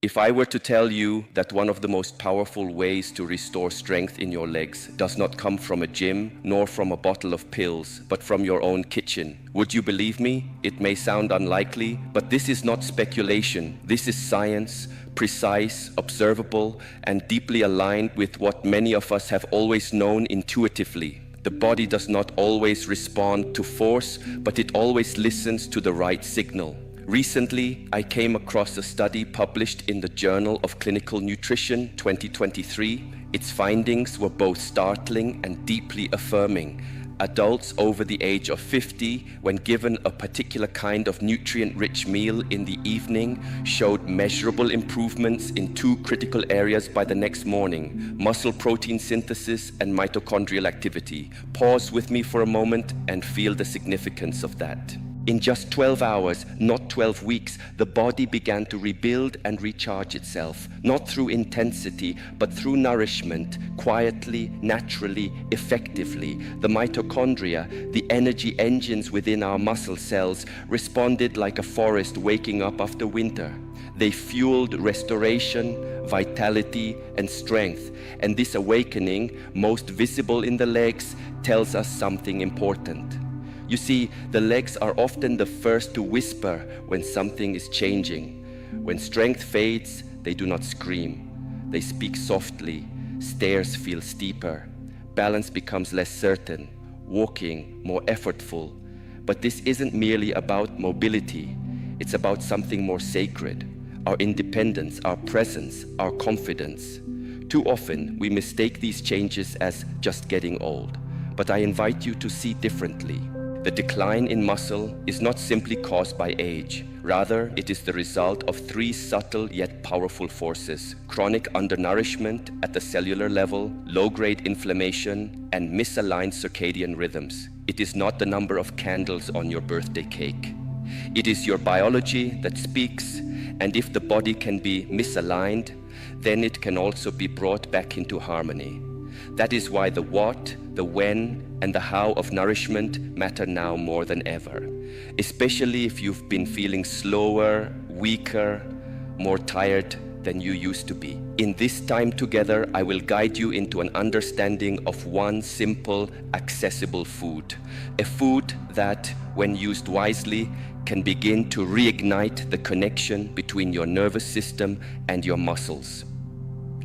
If I were to tell you that one of the most powerful ways to restore strength in your legs does not come from a gym, nor from a bottle of pills, but from your own kitchen, would you believe me? It may sound unlikely, but this is not speculation. This is science, precise, observable, and deeply aligned with what many of us have always known intuitively. The body does not always respond to force, but it always listens to the right signal. Recently, I came across a study published in the Journal of Clinical Nutrition 2023. Its findings were both startling and deeply affirming. Adults over the age of 50, when given a particular kind of nutrient-rich meal in the evening, showed measurable improvements in two critical areas by the next morning: muscle protein synthesis and mitochondrial activity. Pause with me for a moment and feel the significance of that. In just 12 hours, not 12 weeks, the body began to rebuild and recharge itself, not through intensity, but through nourishment, quietly, naturally, effectively. The mitochondria, the energy engines within our muscle cells, responded like a forest waking up after winter. They fueled restoration, vitality, and strength. And this awakening, most visible in the legs, tells us something important. You see, the legs are often the first to whisper when something is changing. When strength fades, they do not scream. They speak softly. Stairs feel steeper. Balance becomes less certain. Walking more effortful. But this isn't merely about mobility. It's about something more sacred. Our independence, our presence, our confidence. Too often, we mistake these changes as just getting old. But I invite you to see differently. The decline in muscle is not simply caused by age. Rather, it is the result of three subtle yet powerful forces: chronic undernourishment at the cellular level, low-grade inflammation, and misaligned circadian rhythms. It is not the number of candles on your birthday cake. It is your biology that speaks, and if the body can be misaligned, then it can also be brought back into harmony. That is why the what, the when, and the how of nourishment matter now more than ever, especially if you've been feeling slower, weaker, more tired than you used to be. In this time together, I will guide you into an understanding of one simple, accessible food. A food that, when used wisely, can begin to reignite the connection between your nervous system and your muscles.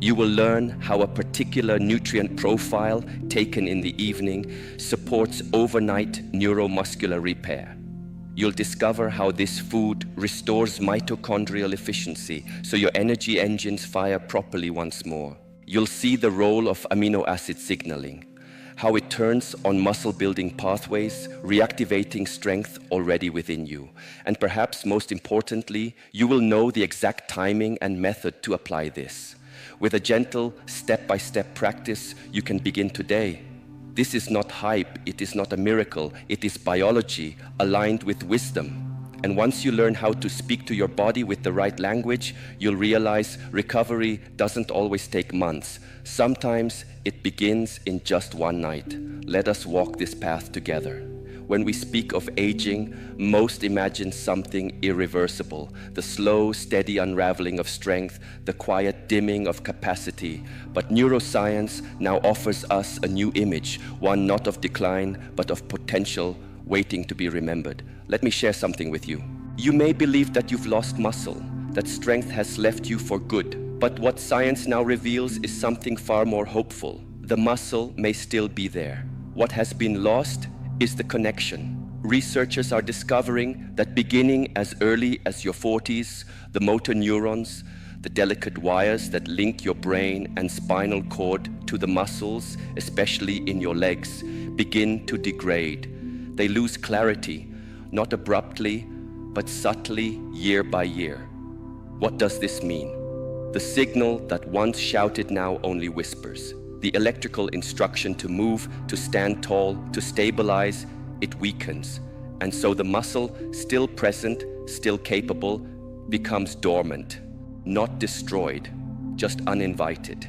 You will learn how a particular nutrient profile taken in the evening supports overnight neuromuscular repair. You'll discover how this food restores mitochondrial efficiency so your energy engines fire properly once more. You'll see the role of amino acid signaling, how it turns on muscle-building pathways, reactivating strength already within you. And perhaps most importantly, you will know the exact timing and method to apply this. With a gentle, step-by-step practice, you can begin today. This is not hype, it is not a miracle, it is biology aligned with wisdom. And once you learn how to speak to your body with the right language, you'll realize recovery doesn't always take months. Sometimes it begins in just one night. Let us walk this path together. When we speak of aging, most imagine something irreversible, the slow, steady unraveling of strength, the quiet dimming of capacity. But neuroscience now offers us a new image, one not of decline, but of potential waiting to be remembered. Let me share something with you. You may believe that you've lost muscle, that strength has left you for good. But what science now reveals is something far more hopeful. The muscle may still be there. What has been lost is the connection. Researchers are discovering that beginning as early as your 40s, the motor neurons, the delicate wires that link your brain and spinal cord to the muscles, especially in your legs, begin to degrade. They lose clarity, not abruptly, but subtly, year by year. What does this mean? The signal that once shouted now only whispers. The electrical instruction to move, to stand tall, to stabilize, it weakens. And so the muscle, still present, still capable, becomes dormant, not destroyed, just uninvited.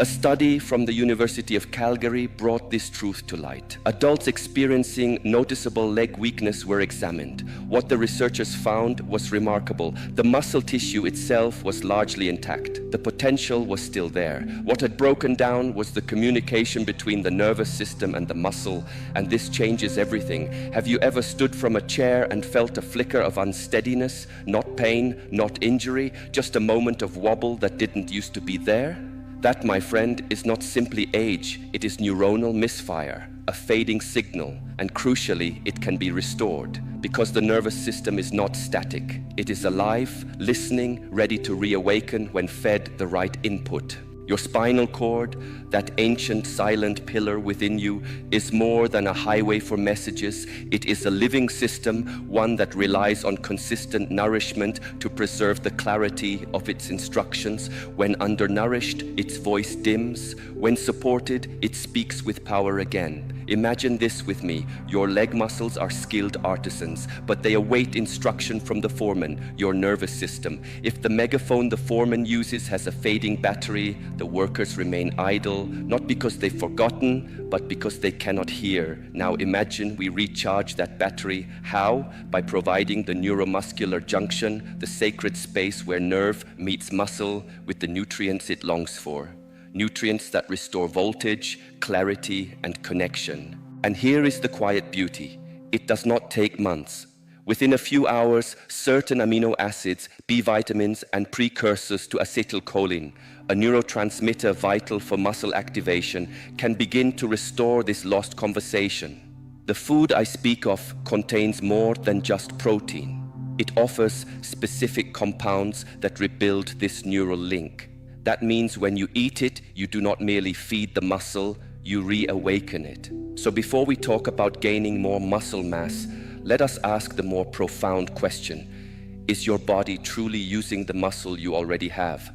A study from the University of Calgary brought this truth to light. Adults experiencing noticeable leg weakness were examined. What the researchers found was remarkable. The muscle tissue itself was largely intact. The potential was still there. What had broken down was the communication between the nervous system and the muscle, and this changes everything. Have you ever stood from a chair and felt a flicker of unsteadiness? Not pain, not injury, just a moment of wobble that didn't used to be there? That, my friend, is not simply age, it is neuronal misfire, a fading signal, and crucially, it can be restored, because the nervous system is not static. It is alive, listening, ready to reawaken when fed the right input. Your spinal cord, that ancient silent pillar within you, is more than a highway for messages. It is a living system, one that relies on consistent nourishment to preserve the clarity of its instructions. When undernourished, its voice dims. When supported, it speaks with power again. Imagine this with me. Your leg muscles are skilled artisans, but they await instruction from the foreman, your nervous system. If the megaphone the foreman uses has a fading battery, the workers remain idle, not because they've forgotten, but because they cannot hear. Now imagine we recharge that battery. How? By providing the neuromuscular junction, the sacred space where nerve meets muscle with the nutrients it longs for. Nutrients that restore voltage, clarity, and connection. And here is the quiet beauty. It does not take months. Within a few hours, certain amino acids, B vitamins, and precursors to acetylcholine, a neurotransmitter vital for muscle activation, can begin to restore this lost conversation. The food I speak of contains more than just protein. It offers specific compounds that rebuild this neural link. That means when you eat it, you do not merely feed the muscle, you reawaken it. So before we talk about gaining more muscle mass, let us ask the more profound question. Is your body truly using the muscle you already have?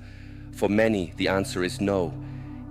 For many, the answer is no.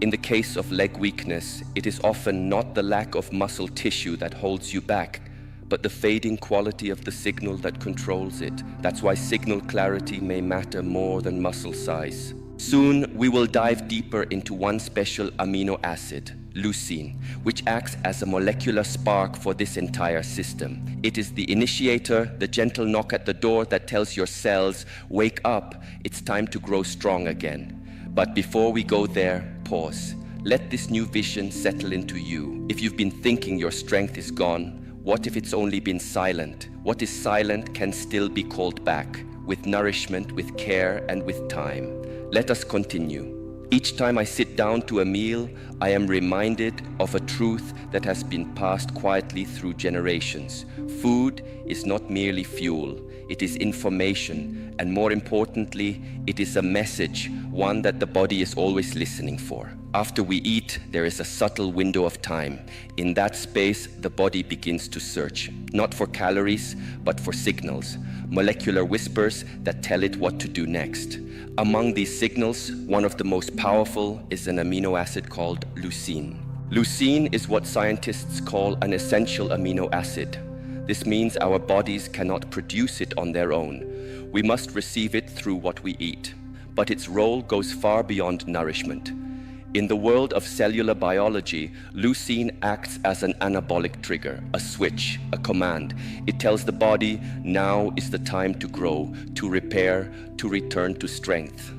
In the case of leg weakness, it is often not the lack of muscle tissue that holds you back, but the fading quality of the signal that controls it. That's why signal clarity may matter more than muscle size. Soon, we will dive deeper into one special amino acid, leucine, which acts as a molecular spark for this entire system. It is the initiator, the gentle knock at the door that tells your cells, wake up, it's time to grow strong again. But before we go there, pause. Let this new vision settle into you. If you've been thinking your strength is gone, what if it's only been silent? What is silent can still be called back, with nourishment, with care, and with time. Let us continue. Each time I sit down to a meal, I am reminded of a truth that has been passed quietly through generations. Food is not merely fuel, it is information, and more importantly, it is a message, one that the body is always listening for. After we eat, there is a subtle window of time. In that space, the body begins to search, not for calories, but for signals, molecular whispers that tell it what to do next. Among these signals, one of the most powerful is an amino acid called leucine. Leucine is what scientists call an essential amino acid. This means our bodies cannot produce it on their own. We must receive it through what we eat. But its role goes far beyond nourishment. In the world of cellular biology, leucine acts as an anabolic trigger, a switch, a command. It tells the body, now is the time to grow, to repair, to return to strength.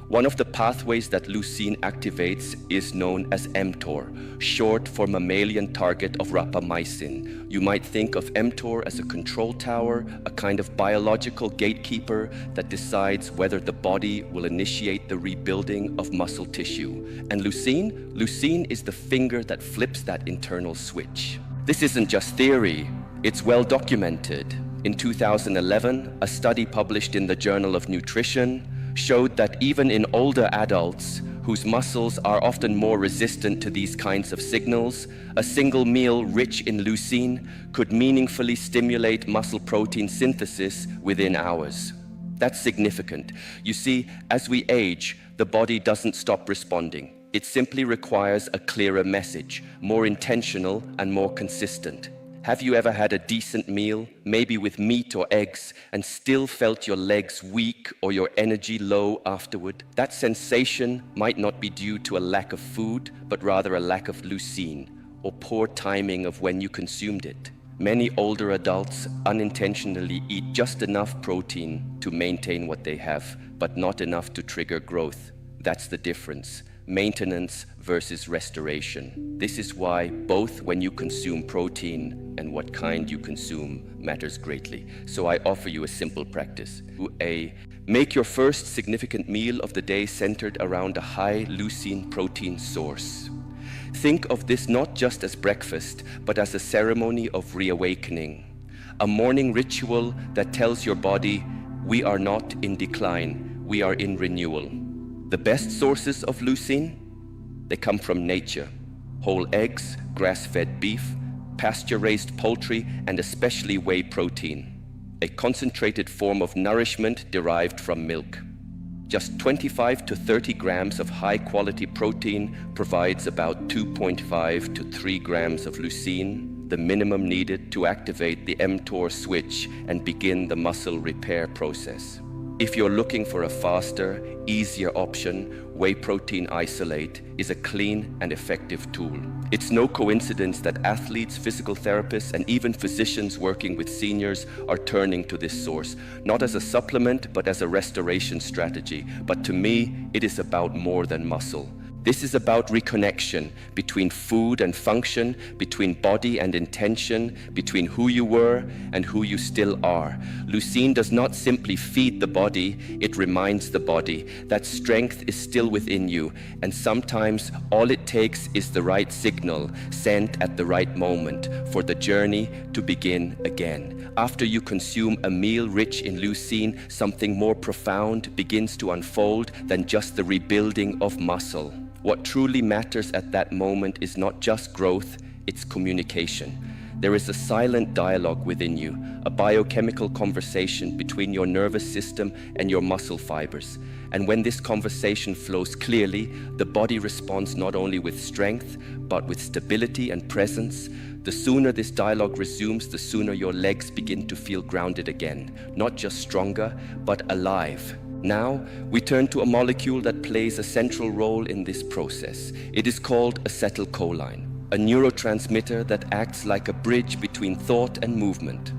One of the pathways that leucine activates is known as mTOR, short for mammalian target of rapamycin. You might think of mTOR as a control tower, a kind of biological gatekeeper that decides whether the body will initiate the rebuilding of muscle tissue. And leucine is the finger that flips that internal switch. This isn't just theory, it's well documented. In 2011, a study published in the Journal of Nutrition showed that even in older adults whose muscles are often more resistant to these kinds of signals, a single meal rich in leucine could meaningfully stimulate muscle protein synthesis within hours. That's significant. You see, as we age, the body doesn't stop responding. It simply requires a clearer message, more intentional and more consistent. Have you ever had a decent meal, maybe with meat or eggs, and still felt your legs weak or your energy low afterward? That sensation might not be due to a lack of food, but rather a lack of leucine, or poor timing of when you consumed it. Many older adults unintentionally eat just enough protein to maintain what they have, but not enough to trigger growth. That's the difference. Maintenance versus restoration. This is why both when you consume protein and what kind you consume matters greatly. So I offer you a simple practice. Make your first significant meal of the day centered around a high leucine protein source. Think of this not just as breakfast, but as a ceremony of reawakening. A morning ritual that tells your body, we are not in decline, we are in renewal. The best sources of leucine? They come from nature. Whole eggs, grass-fed beef, pasture-raised poultry, and especially whey protein, a concentrated form of nourishment derived from milk. Just 25 to 30 grams of high-quality protein provides about 2.5 to 3 grams of leucine, the minimum needed to activate the mTOR switch and begin the muscle repair process. If you're looking for a faster, easier option, whey protein isolate is a clean and effective tool. It's no coincidence that athletes, physical therapists, and even physicians working with seniors are turning to this source, not as a supplement, but as a restoration strategy. But to me, it is about more than muscle. This is about reconnection between food and function, between body and intention, between who you were and who you still are. Leucine does not simply feed the body, it reminds the body that strength is still within you, and sometimes all it takes is the right signal sent at the right moment for the journey to begin again. After you consume a meal rich in leucine, something more profound begins to unfold than just the rebuilding of muscle. What truly matters at that moment is not just growth, it's communication. There is a silent dialogue within you, a biochemical conversation between your nervous system and your muscle fibers. And when this conversation flows clearly, the body responds not only with strength, but with stability and presence. The sooner this dialogue resumes, the sooner your legs begin to feel grounded again, not just stronger, but alive. Now, we turn to a molecule that plays a central role in this process. It is called acetylcholine, a neurotransmitter that acts like a bridge between thought and movement.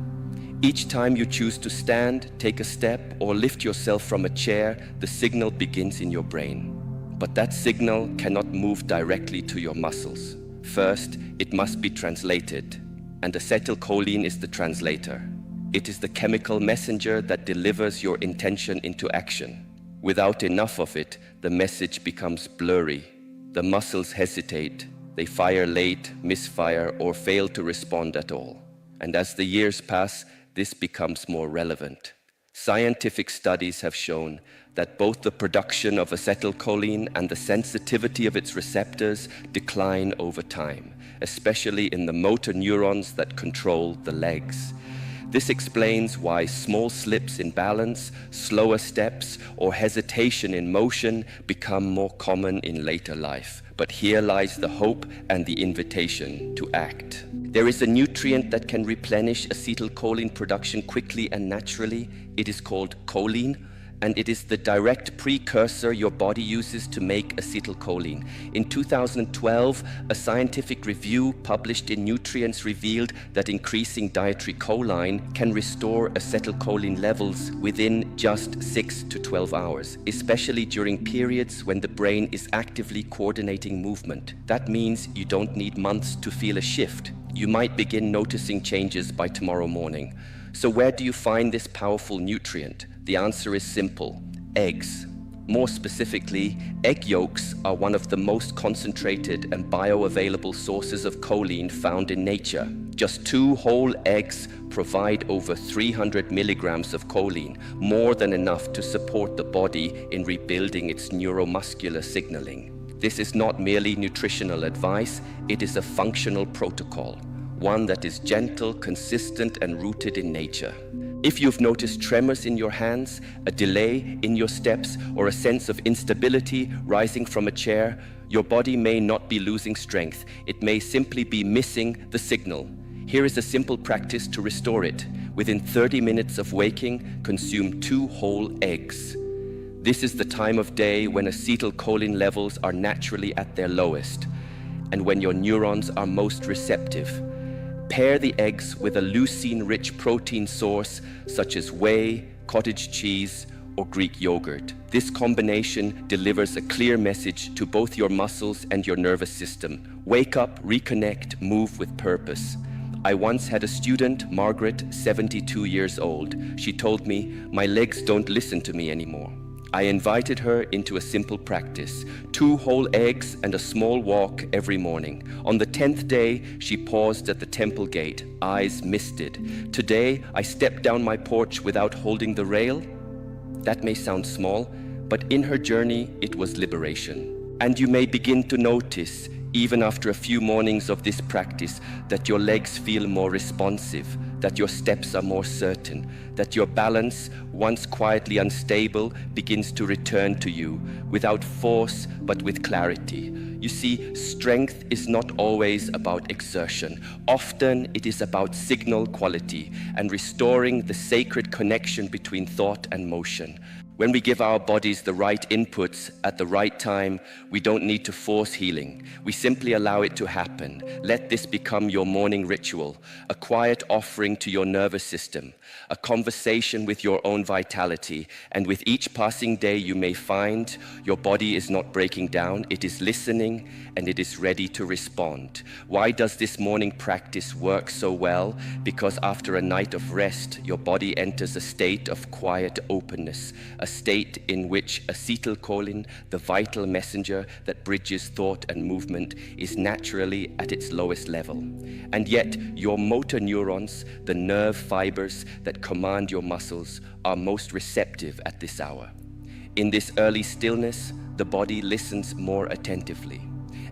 Each time you choose to stand, take a step, or lift yourself from a chair, the signal begins in your brain. But that signal cannot move directly to your muscles. First, it must be translated, and acetylcholine is the translator. It is the chemical messenger that delivers your intention into action. Without enough of it, the message becomes blurry. The muscles hesitate. They fire late, misfire, or fail to respond at all. And as the years pass, this becomes more relevant. Scientific studies have shown that both the production of acetylcholine and the sensitivity of its receptors decline over time, especially in the motor neurons that control the legs. This explains why small slips in balance, slower steps, or hesitation in motion become more common in later life. But here lies the hope and the invitation to act. There is a nutrient that can replenish acetylcholine production quickly and naturally. It is called choline, and it is the direct precursor your body uses to make acetylcholine. In 2012, a scientific review published in Nutrients revealed that increasing dietary choline can restore acetylcholine levels within just 6 to 12 hours, especially during periods when the brain is actively coordinating movement. That means you don't need months to feel a shift. You might begin noticing changes by tomorrow morning. So where do you find this powerful nutrient? The answer is simple: eggs. More specifically, egg yolks are one of the most concentrated and bioavailable sources of choline found in nature. Just 2 whole eggs provide over 300 milligrams of choline, more than enough to support the body in rebuilding its neuromuscular signaling. This is not merely nutritional advice, it is a functional protocol, one that is gentle, consistent, and rooted in nature. If you've noticed tremors in your hands, a delay in your steps, or a sense of instability rising from a chair, your body may not be losing strength. It may simply be missing the signal. Here is a simple practice to restore it. Within 30 minutes of waking, consume 2 whole eggs. This is the time of day when acetylcholine levels are naturally at their lowest and when your neurons are most receptive. Pair the eggs with a leucine-rich protein source such as whey, cottage cheese, or Greek yogurt. This combination delivers a clear message to both your muscles and your nervous system. Wake up, reconnect, move with purpose. I once had a student, Margaret, 72 years old. She told me, "My legs don't listen to me anymore." I invited her into a simple practice: 2 whole eggs and a small walk every morning. On the 10th day, she paused at the temple gate, eyes misted. "Today, I stepped down my porch without holding the rail." That may sound small, but in her journey, it was liberation. And you may begin to notice, even after a few mornings of this practice, that your legs feel more responsive, that your steps are more certain, that your balance, once quietly unstable, begins to return to you, without force but with clarity. You see, strength is not always about exertion. Often it is about signal quality and restoring the sacred connection between thought and motion. When we give our bodies the right inputs at the right time, we don't need to force healing. We simply allow it to happen. Let this become your morning ritual, a quiet offering to your nervous system, a conversation with your own vitality. And with each passing day, you may find your body is not breaking down, it is listening, and it is ready to respond. Why does this morning practice work so well? Because after a night of rest, your body enters a state of quiet openness, a state in which acetylcholine, the vital messenger that bridges thought and movement, is naturally at its lowest level. And yet, your motor neurons, the nerve fibers that command your muscles, are most receptive at this hour. In this early stillness, the body listens more attentively.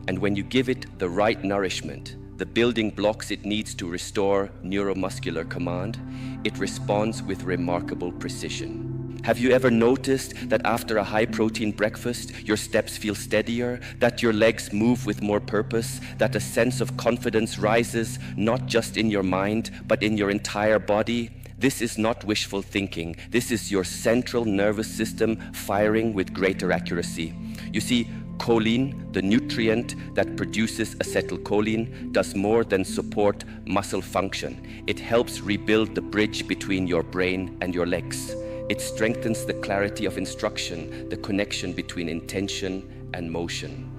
And when you give it the right nourishment, the building blocks it needs to restore neuromuscular command, it responds with remarkable precision. Have you ever noticed that after a high-protein breakfast, your steps feel steadier, that your legs move with more purpose, that a sense of confidence rises not just in your mind, but in your entire body? This is not wishful thinking. This is your central nervous system firing with greater accuracy. You see, choline, the nutrient that produces acetylcholine, does more than support muscle function. It helps rebuild the bridge between your brain and your legs. It strengthens the clarity of instruction, the connection between intention and motion.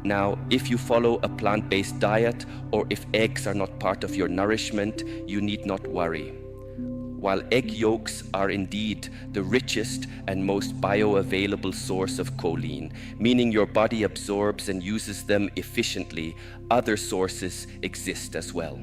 Now, if you follow a plant-based diet or if eggs are not part of your nourishment, you need not worry. While egg yolks are indeed the richest and most bioavailable source of choline, meaning your body absorbs and uses them efficiently, other sources exist as well.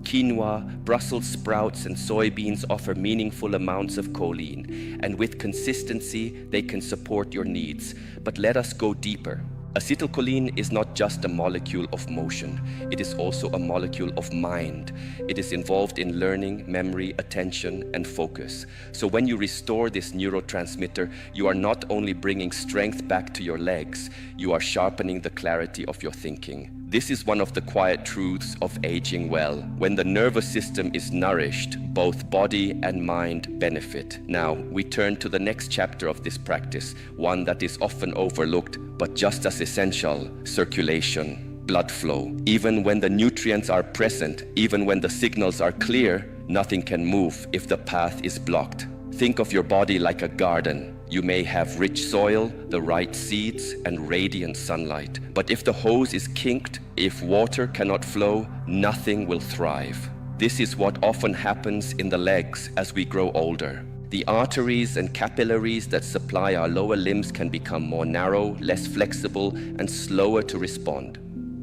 Quinoa, Brussels sprouts, and soybeans offer meaningful amounts of choline, and with consistency, they can support your needs. But let us go deeper. Acetylcholine is not just a molecule of motion, it is also a molecule of mind. It is involved in learning, memory, attention, and focus. So when you restore this neurotransmitter, you are not only bringing strength back to your legs, you are sharpening the clarity of your thinking. This is one of the quiet truths of aging well. When the nervous system is nourished, both body and mind benefit. Now, we turn to the next chapter of this practice, one that is often overlooked, but just as essential: circulation, blood flow. Even when the nutrients are present, even when the signals are clear, nothing can move if the path is blocked. Think of your body like a garden. You may have rich soil, the right seeds, and radiant sunlight. But if the hose is kinked, if water cannot flow, nothing will thrive. This is what often happens in the legs as we grow older. The arteries and capillaries that supply our lower limbs can become more narrow, less flexible, and slower to respond.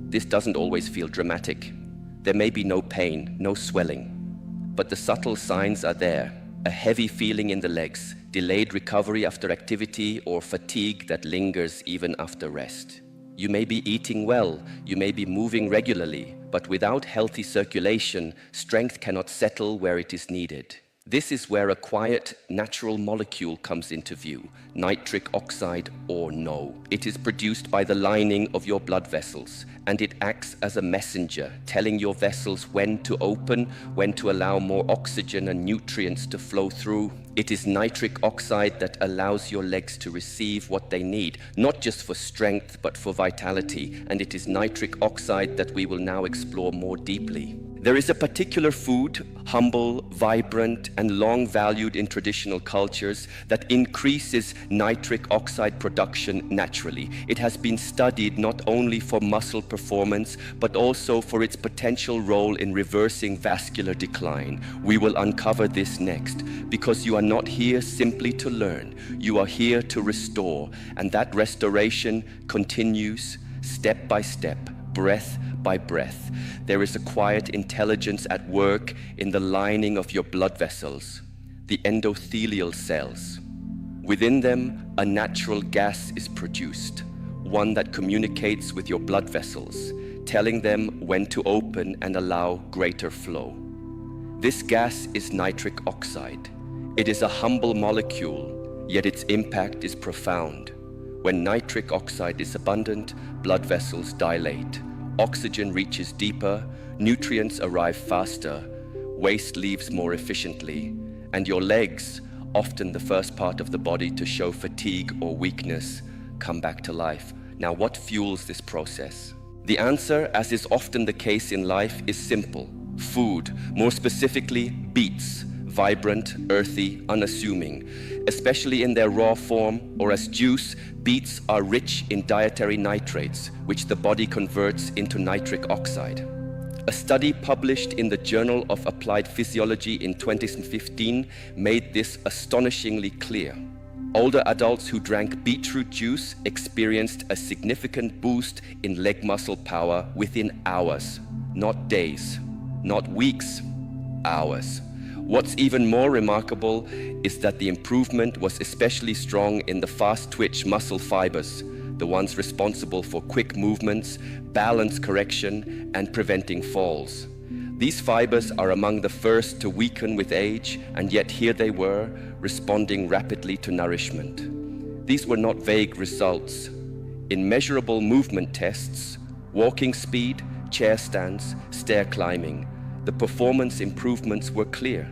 This doesn't always feel dramatic. There may be no pain, no swelling, but the subtle signs are there. A heavy feeling in the legs, delayed recovery after activity, or fatigue that lingers even after rest. You may be eating well, you may be moving regularly, but without healthy circulation, strength cannot settle where it is needed. This is where a quiet, natural molecule comes into view, nitric oxide or NO. It is produced by the lining of your blood vessels, and it acts as a messenger, telling your vessels when to open, when to allow more oxygen and nutrients to flow through. It is nitric oxide that allows your legs to receive what they need, not just for strength, but for vitality. And it is nitric oxide that we will now explore more deeply. There is a particular food, humble, vibrant, and long valued in traditional cultures, that increases nitric oxide production naturally. It has been studied not only for muscle performance, but also for its potential role in reversing vascular decline. We will uncover this next, because you are not here simply to learn. You are here to restore, and that restoration continues step by step, breath by breath. There is a quiet intelligence at work in the lining of your blood vessels, the endothelial cells. Within them, a natural gas is produced, one that communicates with your blood vessels, telling them when to open and allow greater flow. This gas is nitric oxide. It is a humble molecule, yet its impact is profound. When nitric oxide is abundant, blood vessels dilate. Oxygen reaches deeper, nutrients arrive faster, waste leaves more efficiently, and your legs, often the first part of the body to show fatigue or weakness, come back to life. Now, what fuels this process? The answer, as is often the case in life, is simple. Food, more specifically beets, vibrant, earthy, unassuming. Especially in their raw form or as juice, beets are rich in dietary nitrates, which the body converts into nitric oxide. A study published in the Journal of Applied Physiology in 2015 made this astonishingly clear. Older adults who drank beetroot juice experienced a significant boost in leg muscle power within hours, not days, not weeks, hours. What's even more remarkable is that the improvement was especially strong in the fast twitch muscle fibers, the ones responsible for quick movements, balance correction, and preventing falls. These fibers are among the first to weaken with age, and yet here they were, responding rapidly to nourishment. These were not vague results. In measurable movement tests, walking speed, chair stands, stair climbing, the performance improvements were clear.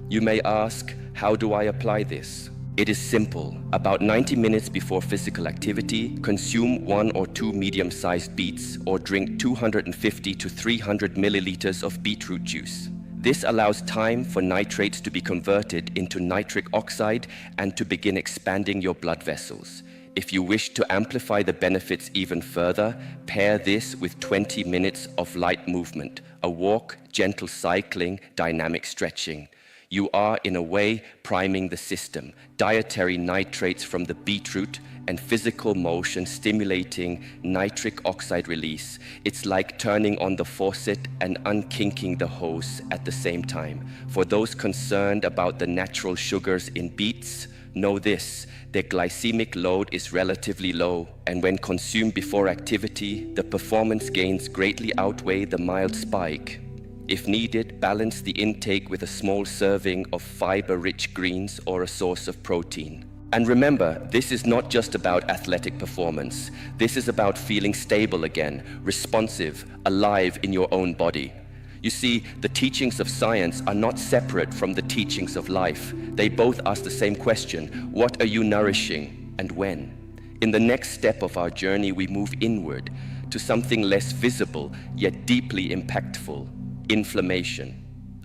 You may ask, how do I apply this? It is simple. About 90 minutes before physical activity, consume 1 or 2 medium-sized beets or drink 250 to 300 milliliters of beetroot juice. This allows time for nitrates to be converted into nitric oxide and to begin expanding your blood vessels. If you wish to amplify the benefits even further, pair this with 20 minutes of light movement, a walk, gentle cycling, dynamic stretching. You are, in a way, priming the system. Dietary nitrates from the beetroot and physical motion stimulating nitric oxide release. It's like turning on the faucet and unkinking the hose at the same time. For those concerned about the natural sugars in beets, know this: their glycemic load is relatively low, and when consumed before activity, the performance gains greatly outweigh the mild spike. If needed, balance the intake with a small serving of fiber-rich greens or a source of protein. And remember, this is not just about athletic performance. This is about feeling stable again, responsive, alive in your own body. You see, the teachings of science are not separate from the teachings of life. They both ask the same question: what are you nourishing and when? In the next step of our journey, we move inward to something less visible yet deeply impactful: inflammation.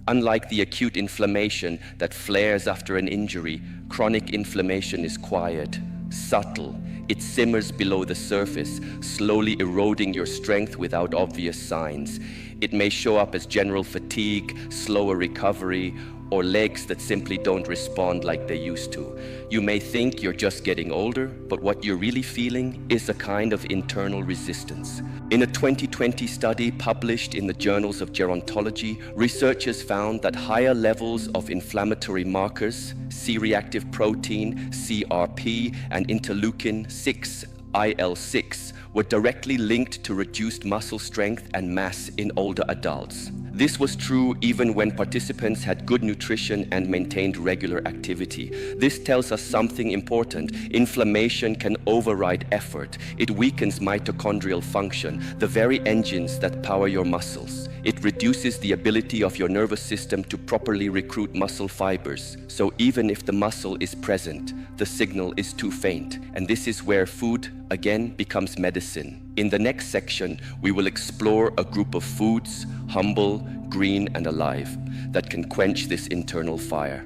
Unlike the acute inflammation that flares after an injury, chronic inflammation is quiet, subtle. It simmers below the surface, slowly eroding your strength without obvious signs. It may show up as general fatigue, slower recovery, or legs that simply don't respond like they used to. You may think you're just getting older, but what you're really feeling is a kind of internal resistance. In a 2020 study published in the Journals of Gerontology, researchers found that higher levels of inflammatory markers, C-reactive protein, CRP, and interleukin-6, IL-6, were directly linked to reduced muscle strength and mass in older adults. This was true even when participants had good nutrition and maintained regular activity. This tells us something important. Inflammation can override effort. It weakens mitochondrial function, the very engines that power your muscles. It reduces the ability of your nervous system to properly recruit muscle fibers. So even if the muscle is present, the signal is too faint. And this is where food, again, becomes medicine. In the next section, we will explore a group of foods, humble, green, and alive, that can quench this internal fire.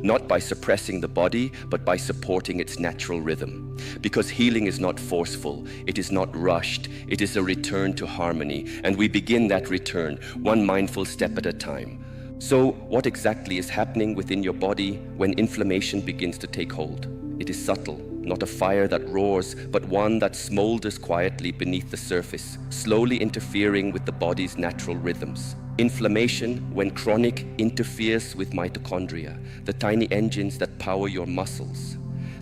Not by suppressing the body, but by supporting its natural rhythm. Because healing is not forceful, it is not rushed, it is a return to harmony, and we begin that return, one mindful step at a time. So, what exactly is happening within your body when inflammation begins to take hold? It is subtle, not a fire that roars, but one that smolders quietly beneath the surface, slowly interfering with the body's natural rhythms. Inflammation, when chronic, interferes with mitochondria, the tiny engines that power your muscles.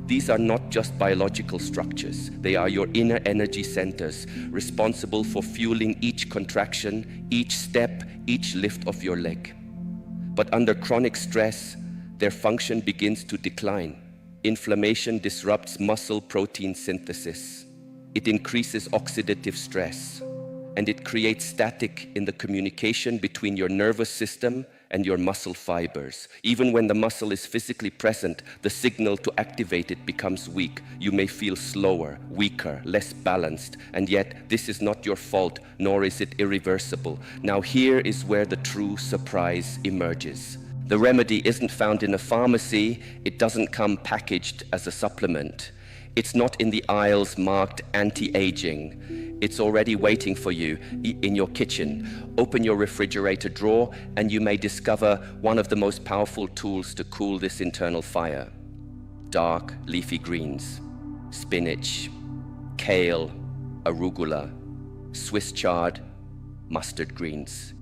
These are not just biological structures, they are your inner energy centers, responsible for fueling each contraction, each step, each lift of your leg. But under chronic stress, their function begins to decline. Inflammation disrupts muscle protein synthesis. It increases oxidative stress, and it creates static in the communication between your nervous system and your muscle fibers. Even when the muscle is physically present, the signal to activate it becomes weak. You may feel slower, weaker, less balanced, and yet this is not your fault, nor is it irreversible. Now here is where the true surprise emerges. The remedy isn't found in a pharmacy, it doesn't come packaged as a supplement. It's not in the aisles marked anti-aging. It's already waiting for you in your kitchen. Open your refrigerator drawer and you may discover one of the most powerful tools to cool this internal fire. Dark leafy greens, spinach, kale, arugula, Swiss chard, mustard greens.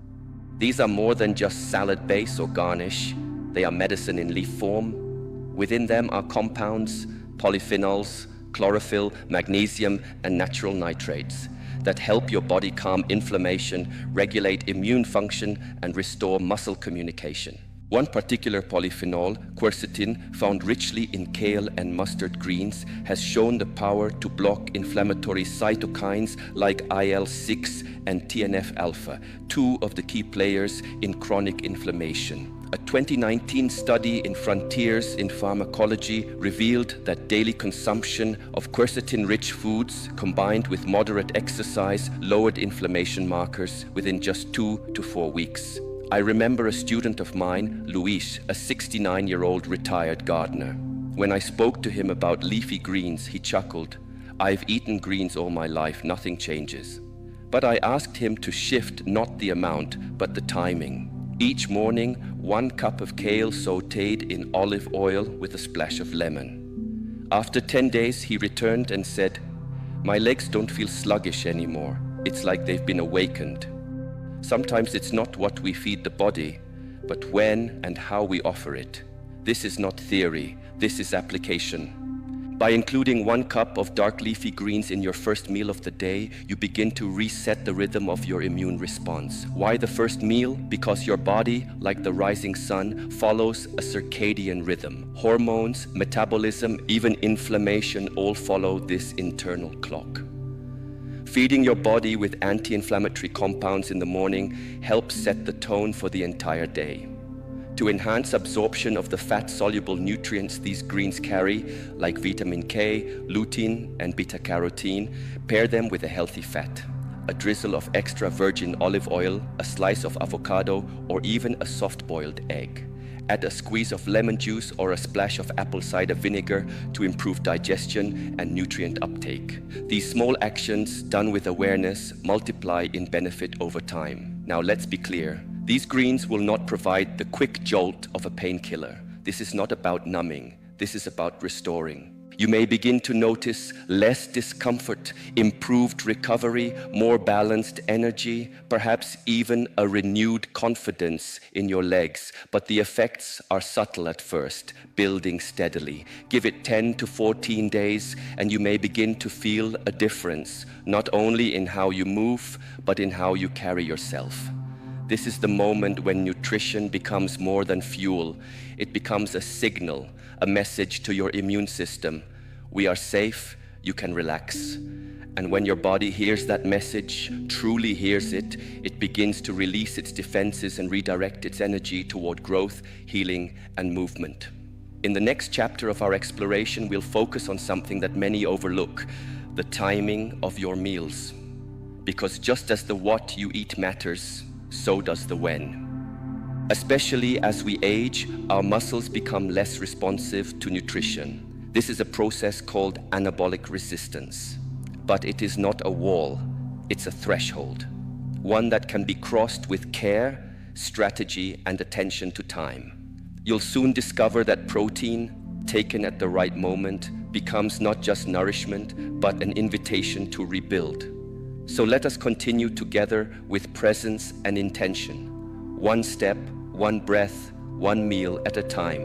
These are more than just salad base or garnish. They are medicine in leaf form. Within them are compounds, polyphenols, chlorophyll, magnesium, and natural nitrates that help your body calm inflammation, regulate immune function, and restore muscle communication. One particular polyphenol, quercetin, found richly in kale and mustard greens, has shown the power to block inflammatory cytokines like IL-6 and TNF-alpha, two of the key players in chronic inflammation. A 2019 study in Frontiers in Pharmacology revealed that daily consumption of quercetin-rich foods combined with moderate exercise lowered inflammation markers within just 2 to 4 weeks. I remember a student of mine, Luis, a 69-year-old retired gardener. When I spoke to him about leafy greens, he chuckled, "I've eaten greens all my life, nothing changes." But I asked him to shift not the amount, but the timing. Each morning, 1 cup of kale sautéed in olive oil with a splash of lemon. After 10 days, he returned and said, "My legs don't feel sluggish anymore. It's like they've been awakened." Sometimes it's not what we feed the body, but when and how we offer it. This is not theory, this is application. By including 1 cup of dark leafy greens in your first meal of the day, you begin to reset the rhythm of your immune response. Why the first meal? Because your body, like the rising sun, follows a circadian rhythm. Hormones, metabolism, even inflammation all follow this internal clock. Feeding your body with anti-inflammatory compounds in the morning helps set the tone for the entire day. To enhance absorption of the fat-soluble nutrients these greens carry, like vitamin K, lutein, and beta-carotene, pair them with a healthy fat. A drizzle of extra virgin olive oil, a slice of avocado, or even a soft-boiled egg. Add a squeeze of lemon juice or a splash of apple cider vinegar to improve digestion and nutrient uptake. These small actions, done with awareness, multiply in benefit over time. Now let's be clear. These greens will not provide the quick jolt of a painkiller. This is not about numbing. This is about restoring. You may begin to notice less discomfort, improved recovery, more balanced energy, perhaps even a renewed confidence in your legs. But the effects are subtle at first, building steadily. Give it 10 to 14 days and you may begin to feel a difference, not only in how you move, but in how you carry yourself. This is the moment when nutrition becomes more than fuel. It becomes a signal, a message to your immune system. We are safe, you can relax. And when your body hears that message, truly hears it, it begins to release its defenses and redirect its energy toward growth, healing, and movement. In the next chapter of our exploration, we'll focus on something that many overlook, the timing of your meals. Because just as the what you eat matters, so does the when. Especially as we age, our muscles become less responsive to nutrition. This is a process called anabolic resistance. But it is not a wall, it's a threshold. One that can be crossed with care, strategy, and attention to time. You'll soon discover that protein, taken at the right moment, becomes not just nourishment, but an invitation to rebuild. So let us continue together with presence and intention. One step, one breath, one meal at a time.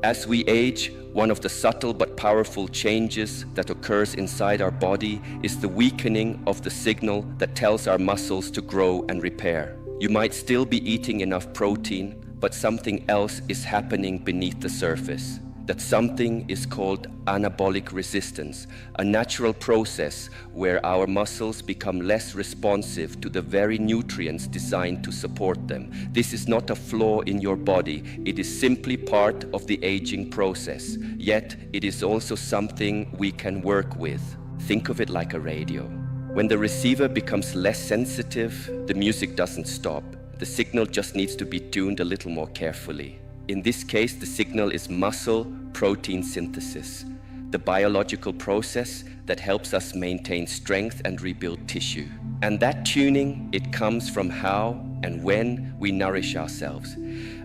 As we age, one of the subtle but powerful changes that occurs inside our body is the weakening of the signal that tells our muscles to grow and repair. You might still be eating enough protein, but something else is happening beneath the surface. That something is called anabolic resistance, a natural process where our muscles become less responsive to the very nutrients designed to support them. This is not a flaw in your body, it is simply part of the aging process. Yet, it is also something we can work with. Think of it like a radio. When the receiver becomes less sensitive, the music doesn't stop. The signal just needs to be tuned a little more carefully. In this case, the signal is muscle protein synthesis, the biological process that helps us maintain strength and rebuild tissue. And that tuning, it comes from how and when we nourish ourselves.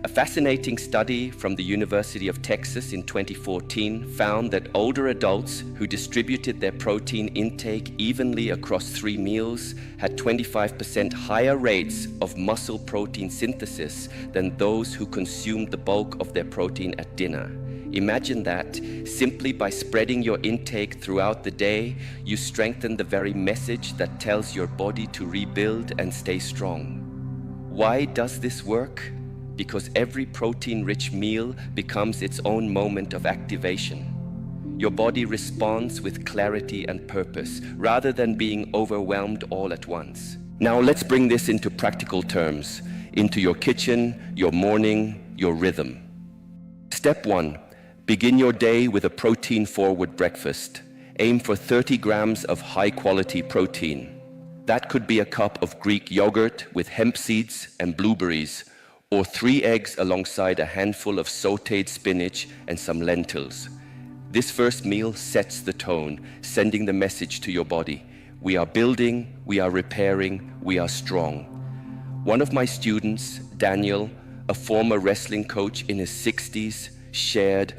A fascinating study from the University of Texas in 2014 found that older adults who distributed their protein intake evenly across 3 meals had 25% higher rates of muscle protein synthesis than those who consumed the bulk of their protein at dinner. Imagine that, simply by spreading your intake throughout the day, you strengthen the very message that tells your body to rebuild and stay strong. Why does this work? Because every protein-rich meal becomes its own moment of activation. Your body responds with clarity and purpose, rather than being overwhelmed all at once. Now let's bring this into practical terms, into your kitchen, your morning, your rhythm. Step 1. Begin your day with a protein-forward breakfast. Aim for 30 grams of high-quality protein. That could be a cup of Greek yogurt with hemp seeds and blueberries, or 3 eggs alongside a handful of sautéed spinach and some lentils. This first meal sets the tone, sending the message to your body. We are building, we are repairing, we are strong. One of my students, Daniel, a former wrestling coach in his 60s, shared,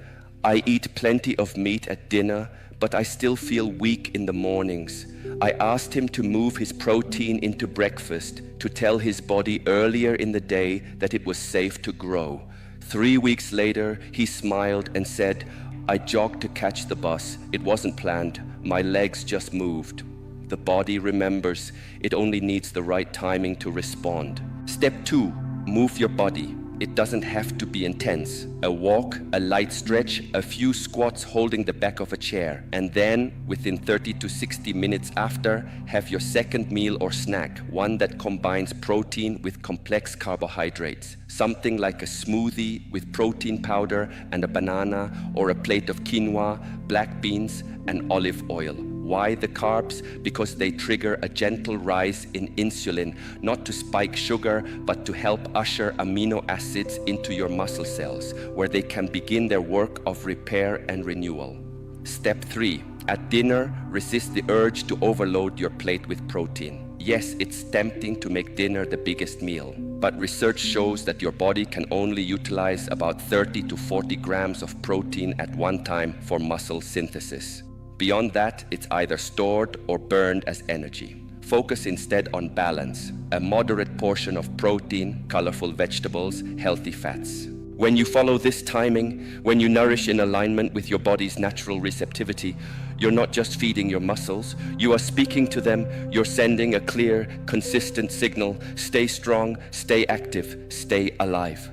"I eat plenty of meat at dinner, but I still feel weak in the mornings. I asked him to move his protein into breakfast to tell his body earlier in the day that it was safe to grow. 3 weeks later, he smiled and said, 'I jogged to catch the bus. It wasn't planned. My legs just moved.' The body remembers. It only needs the right timing to respond." Step 2, move your body. It doesn't have to be intense. A walk, a light stretch, a few squats holding the back of a chair. And then, within 30 to 60 minutes after, have your second meal or snack, one that combines protein with complex carbohydrates. Something like a smoothie with protein powder and a banana, or a plate of quinoa, black beans, and olive oil. Why the carbs? Because they trigger a gentle rise in insulin, not to spike sugar, but to help usher amino acids into your muscle cells, where they can begin their work of repair and renewal. Step 3. At dinner, resist the urge to overload your plate with protein. Yes, it's tempting to make dinner the biggest meal, but research shows that your body can only utilize about 30 to 40 grams of protein at one time for muscle synthesis. Beyond that, it's either stored or burned as energy. Focus instead on balance, a moderate portion of protein, colorful vegetables, healthy fats. When you follow this timing, when you nourish in alignment with your body's natural receptivity, You're not just feeding your muscles, you are speaking to them, you're sending a clear, consistent signal. Stay strong, stay active, stay alive.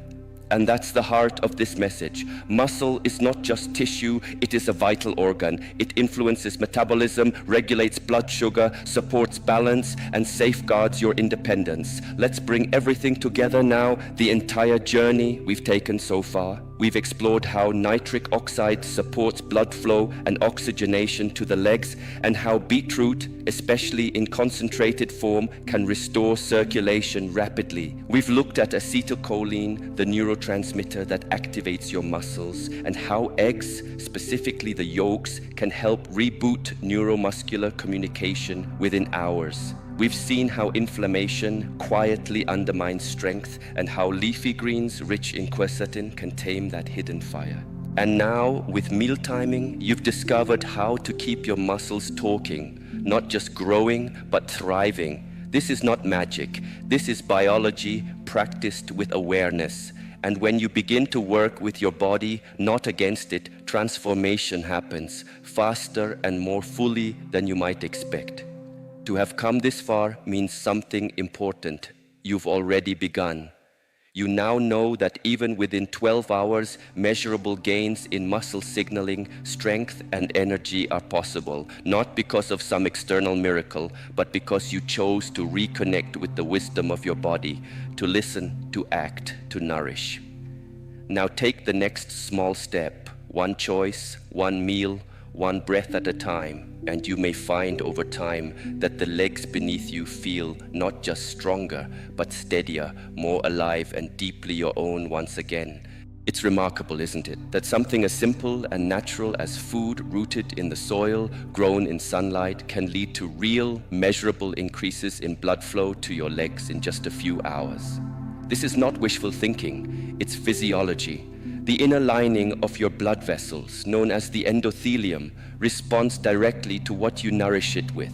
And that's the heart of this message. Muscle is not just tissue, it is a vital organ. It influences metabolism, regulates blood sugar, supports balance, and safeguards your independence. Let's bring everything together now, the entire journey we've taken so far. We've explored how nitric oxide supports blood flow and oxygenation to the legs, and how beetroot, especially in concentrated form, can restore circulation rapidly. We've looked at acetylcholine, the neurotransmitter that activates your muscles, and how eggs, specifically the yolks, can help reboot neuromuscular communication within hours. We've seen how inflammation quietly undermines strength, and how leafy greens rich in quercetin can tame that hidden fire. And now, with meal timing, you've discovered how to keep your muscles talking, not just growing, but thriving. This is not magic. This is biology practiced with awareness. And when you begin to work with your body, not against it, transformation happens faster and more fully than you might expect. To have come this far means something important. You've already begun. You now know that even within 12 hours, measurable gains in muscle signaling, strength, and energy are possible, not because of some external miracle, but because you chose to reconnect with the wisdom of your body, to listen, to act, to nourish. Now take the next small step, one choice, one meal, one breath at a time, and you may find over time that the legs beneath you feel not just stronger, but steadier, more alive, and deeply your own once again. It's remarkable, isn't it, that something as simple and natural as food rooted in the soil, grown in sunlight, can lead to real, measurable increases in blood flow to your legs in just a few hours. This is not wishful thinking, it's physiology. The inner lining of your blood vessels, known as the endothelium, responds directly to what you nourish it with.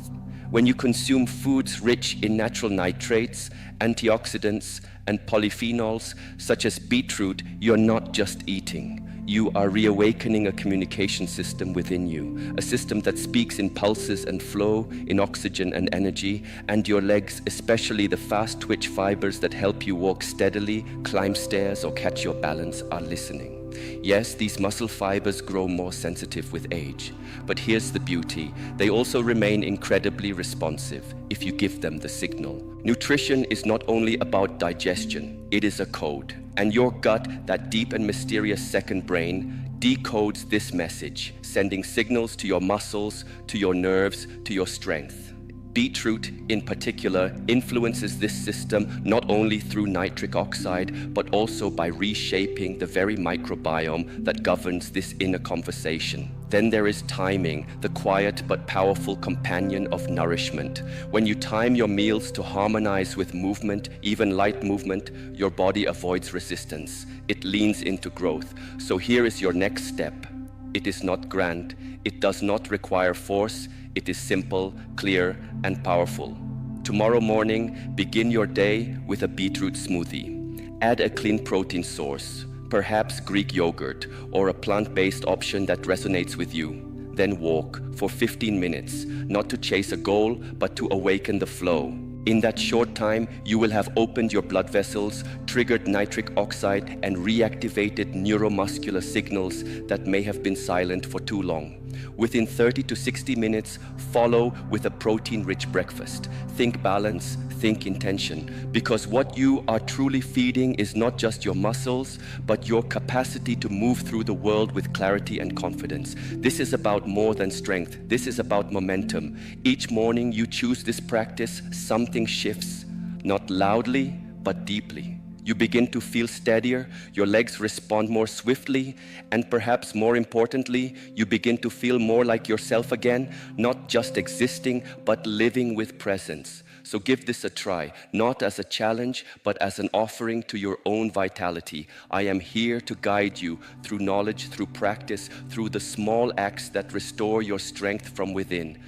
When you consume foods rich in natural nitrates, antioxidants, and polyphenols, such as beetroot, you're not just eating. You are reawakening a communication system within you, a system that speaks in pulses and flow, in oxygen and energy, and your legs, especially the fast twitch fibers that help you walk steadily, climb stairs, or catch your balance, are listening. Yes, these muscle fibers grow more sensitive with age, but here's the beauty. They also remain incredibly responsive if you give them the signal. Nutrition is not only about digestion, it is a code. And your gut, that deep and mysterious second brain, decodes this message, sending signals to your muscles, to your nerves, to your strength. Beetroot, in particular, influences this system not only through nitric oxide, but also by reshaping the very microbiome that governs this inner conversation. Then there is timing, the quiet but powerful companion of nourishment. When you time your meals to harmonize with movement, even light movement, your body avoids resistance. It leans into growth. So here is your next step. It is not grand. It does not require force. It is simple, clear, and powerful. Tomorrow morning, begin your day with a beetroot smoothie. Add a clean protein source, perhaps Greek yogurt, or a plant-based option that resonates with you. Then walk for 15 minutes, not to chase a goal, but to awaken the flow. In that short time, you will have opened your blood vessels, triggered nitric oxide, and reactivated neuromuscular signals that may have been silent for too long. Within 30 to 60 minutes, follow with a protein-rich breakfast. Think balance, think intention, because what you are truly feeding is not just your muscles, but your capacity to move through the world with clarity and confidence. This is about more than strength. This is about momentum. Each morning you choose this practice, something shifts, not loudly, but deeply. You begin to feel steadier, your legs respond more swiftly, and perhaps more importantly, you begin to feel more like yourself again, not just existing, but living with presence. So give this a try, not as a challenge, but as an offering to your own vitality. I am here to guide you through knowledge, through practice, through the small acts that restore your strength from within.